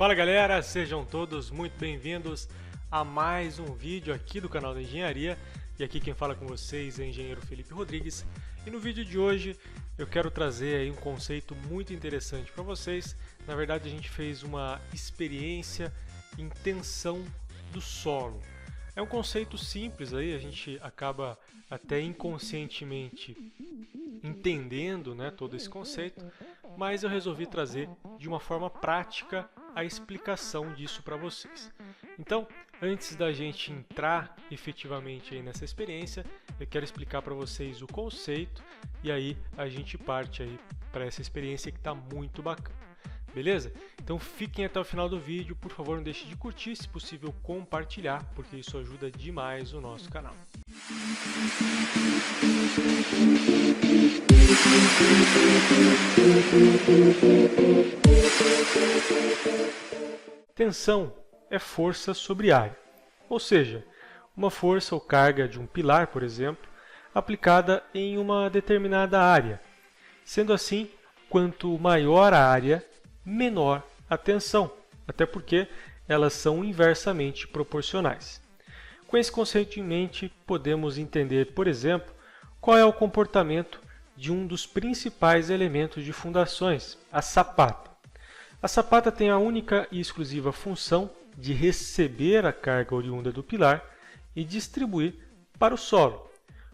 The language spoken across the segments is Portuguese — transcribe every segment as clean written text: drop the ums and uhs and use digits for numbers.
Fala galera, sejam todos muito bem-vindos a mais um vídeo aqui do canal da Engenharia. E aqui quem fala com vocês é o engenheiro Felipe Rodrigues. E no vídeo de hoje eu quero trazer aí um conceito muito interessante para vocês. Na verdade a gente fez uma experiência em tensão do solo. É um conceito simples aí, a gente acaba até inconscientemente entendendo, né, todo esse conceito, mas eu resolvi trazer de uma forma prática a explicação disso para vocês. Então, antes da gente entrar efetivamente aí nessa experiência, eu quero explicar para vocês o conceito e aí a gente parte aí para essa experiência que está muito bacana. Beleza? Então fiquem até o final do vídeo, por favor não deixe de curtir, se possível compartilhar, porque isso ajuda demais o nosso canal. Tensão é força sobre área, ou seja, uma força ou carga de um pilar, por exemplo, aplicada em uma determinada área. Sendo assim, quanto maior a área, menor a tensão, até porque elas são inversamente proporcionais. Com esse conceito em mente, podemos entender, por exemplo, qual é o comportamento de um dos principais elementos de fundações, a sapata. A sapata tem a única e exclusiva função de receber a carga oriunda do pilar e distribuir para o solo.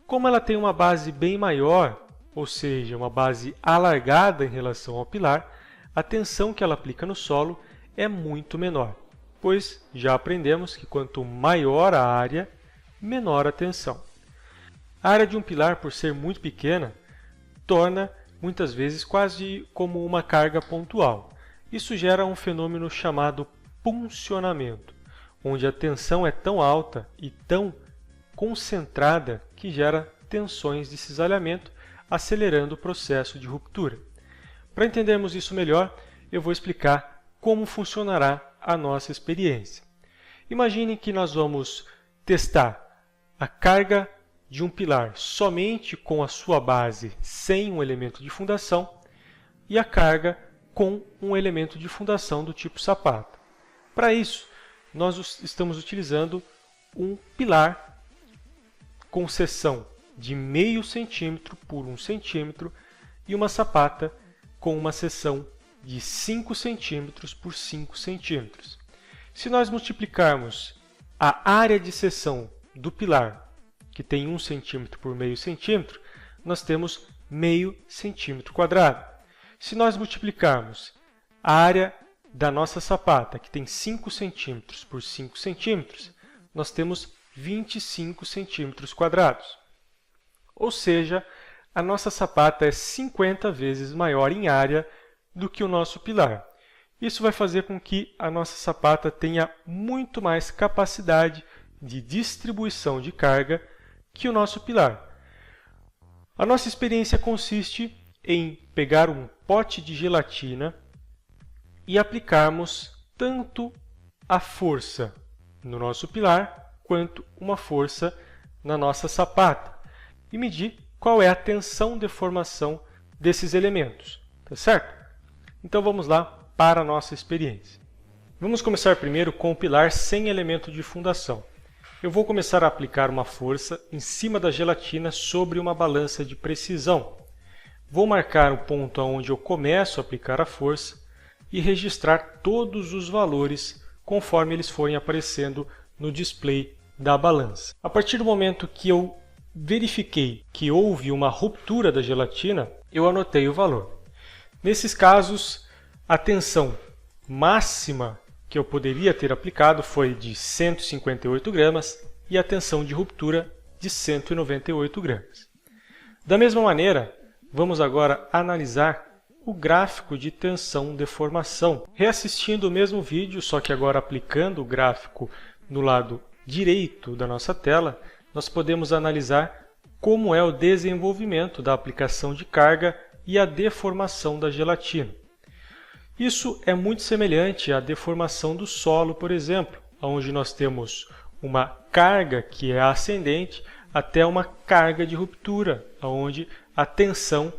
Como ela tem uma base bem maior, ou seja, uma base alargada em relação ao pilar, a tensão que ela aplica no solo é muito menor, pois já aprendemos que quanto maior a área, menor a tensão. A área de um pilar, por ser muito pequena, torna muitas vezes quase como uma carga pontual. Isso gera um fenômeno chamado puncionamento, onde a tensão é tão alta e tão concentrada que gera tensões de cisalhamento, acelerando o processo de ruptura. Para entendermos isso melhor, eu vou explicar como funcionará a nossa experiência. Imagine que nós vamos testar a carga de um pilar somente com a sua base sem um elemento de fundação e a carga com um elemento de fundação do tipo sapata. Para isso, nós estamos utilizando um pilar com seção de 0,5 centímetro por 1 centímetro e uma sapata com uma seção de 5 centímetros por 5 centímetros. Se nós multiplicarmos a área de seção do pilar, que tem 1 centímetro por 0,5 centímetro, nós temos 0,5 centímetro quadrado. Se nós multiplicarmos a área da nossa sapata, que tem 5 centímetros por 5 centímetros, nós temos 25 centímetros quadrados. Ou seja, a nossa sapata é 50 vezes maior em área do que o nosso pilar. Isso vai fazer com que a nossa sapata tenha muito mais capacidade de distribuição de carga que o nosso pilar. A nossa experiência consiste em pegar um pote de gelatina e aplicarmos tanto a força no nosso pilar quanto uma força na nossa sapata e medir qual é a tensão de formação desses elementos, tá certo? Então vamos lá para a nossa experiência. Vamos começar primeiro com o pilar sem elemento de fundação. Eu vou começar a aplicar uma força em cima da gelatina sobre uma balança de precisão. Vou marcar o ponto onde eu começo a aplicar a força e registrar todos os valores conforme eles forem aparecendo no display da balança. A partir do momento que eu verifiquei que houve uma ruptura da gelatina, eu anotei o valor. Nesses casos, a tensão máxima que eu poderia ter aplicado foi de 158 gramas e a tensão de ruptura de 198 gramas. Da mesma maneira, vamos agora analisar o gráfico de tensão-deformação. Reassistindo o mesmo vídeo, só que agora aplicando o gráfico no lado direito da nossa tela, nós podemos analisar como é o desenvolvimento da aplicação de carga e a deformação da gelatina. Isso é muito semelhante à deformação do solo, por exemplo, onde nós temos uma carga que é ascendente até uma carga de ruptura, onde a tensão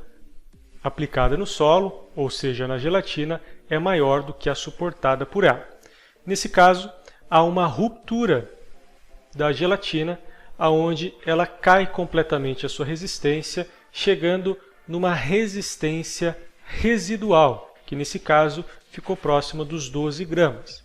aplicada no solo, ou seja, na gelatina, é maior do que a suportada por ar. Nesse caso, há uma ruptura da gelatina, onde ela cai completamente a sua resistência, chegando numa resistência residual, que nesse caso ficou próxima dos 12 gramas.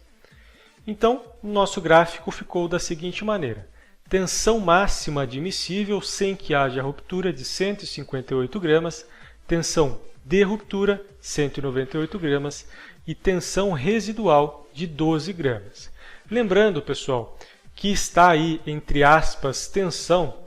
Então, o nosso gráfico ficou da seguinte maneira: tensão máxima admissível sem que haja ruptura de 158 gramas, tensão de ruptura 198 gramas e tensão residual de 12 gramas. Lembrando, pessoal, que está aí entre aspas tensão,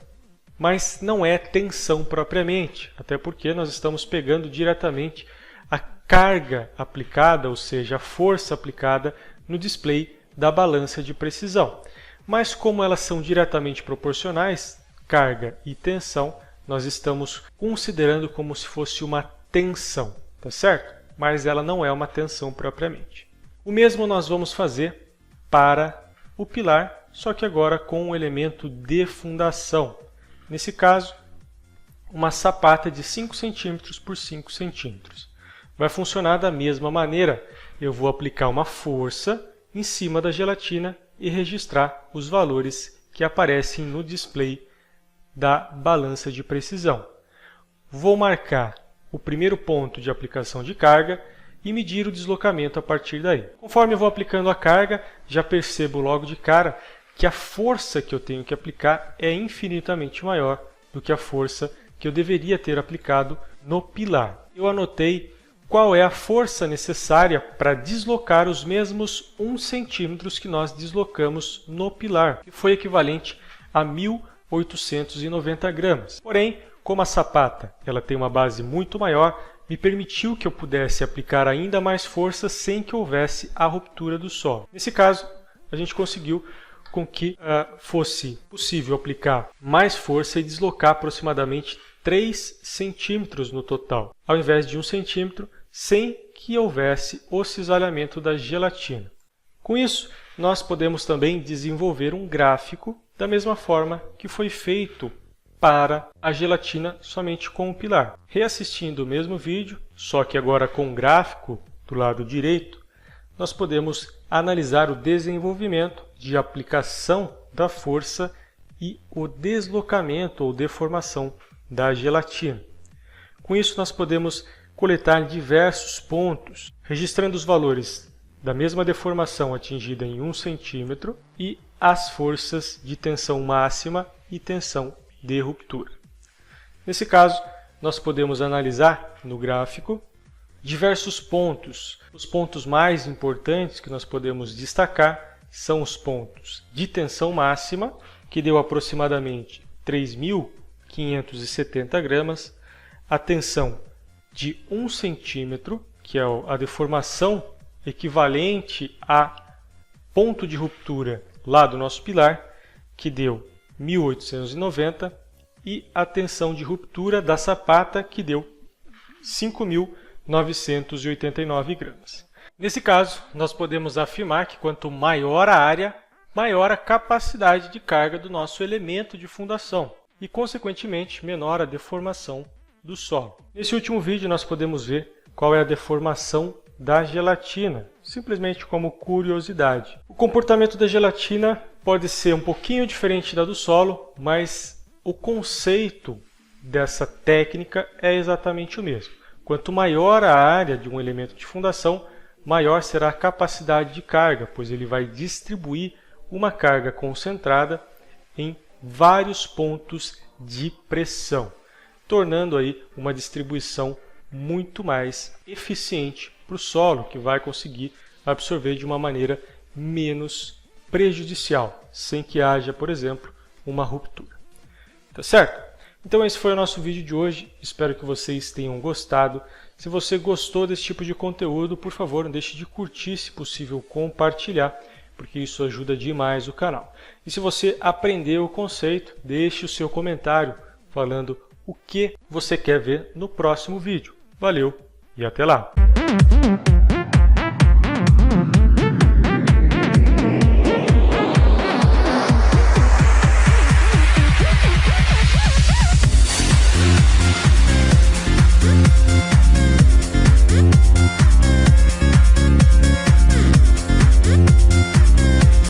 mas não é tensão propriamente, até porque nós estamos pegando diretamente a carga aplicada, ou seja, a força aplicada no display da balança de precisão. Mas como elas são diretamente proporcionais, carga e tensão, nós estamos considerando como se fosse uma tensão, tá certo? Mas ela não é uma tensão propriamente. O mesmo nós vamos fazer para o pilar, só que agora com um elemento de fundação. Nesse caso, uma sapata de 5 cm por 5 cm. Vai funcionar da mesma maneira. Eu vou aplicar uma força em cima da gelatina e registrar os valores que aparecem no display da balança de precisão. Vou marcar o primeiro ponto de aplicação de carga e medir o deslocamento a partir daí. Conforme eu vou aplicando a carga, já percebo logo de cara que a força que eu tenho que aplicar é infinitamente maior do que a força que eu deveria ter aplicado no pilar. Eu anotei qual é a força necessária para deslocar os mesmos 1 centímetro que nós deslocamos no pilar, que foi equivalente a 1.890 gramas. Porém, como a sapata ela tem uma base muito maior, me permitiu que eu pudesse aplicar ainda mais força sem que houvesse a ruptura do solo. Nesse caso, a gente conseguiu com que fosse possível aplicar mais força e deslocar aproximadamente 3 centímetros no total, ao invés de 1 centímetro, sem que houvesse o cisalhamento da gelatina. Com isso, nós podemos também desenvolver um gráfico da mesma forma que foi feito para a gelatina somente com o pilar. Reassistindo o mesmo vídeo, só que agora com o gráfico do lado direito, nós podemos analisar o desenvolvimento de aplicação da força e o deslocamento ou deformação da gelatina. Com isso, nós podemos coletar diversos pontos, registrando os valores da mesma deformação atingida em 1 centímetro e as forças de tensão máxima e tensão de ruptura. Nesse caso, nós podemos analisar no gráfico diversos pontos. Os pontos mais importantes que nós podemos destacar são os pontos de tensão máxima, que deu aproximadamente 3.570 gramas, a tensão de 1 centímetro, que é a deformação equivalente a ponto de ruptura lá do nosso pilar, que deu 1.890, e a tensão de ruptura da sapata, que deu 5.989 gramas. Nesse caso, nós podemos afirmar que quanto maior a área, maior a capacidade de carga do nosso elemento de fundação e, consequentemente, menor a deformação do solo. Nesse último vídeo, nós podemos ver qual é a deformação da gelatina, simplesmente como curiosidade. O comportamento da gelatina pode ser um pouquinho diferente da do solo, mas o conceito dessa técnica é exatamente o mesmo. Quanto maior a área de um elemento de fundação, maior será a capacidade de carga, pois ele vai distribuir uma carga concentrada em vários pontos de pressão, tornando aí uma distribuição muito mais eficiente para o solo, que vai conseguir absorver de uma maneira menos prejudicial, sem que haja, por exemplo, uma ruptura. Tá certo? Então esse foi o nosso vídeo de hoje, espero que vocês tenham gostado. Se você gostou desse tipo de conteúdo, por favor, não deixe de curtir, se possível compartilhar, porque isso ajuda demais o canal. E se você aprendeu o conceito, deixe o seu comentário falando o que você quer ver no próximo vídeo. Valeu e até lá!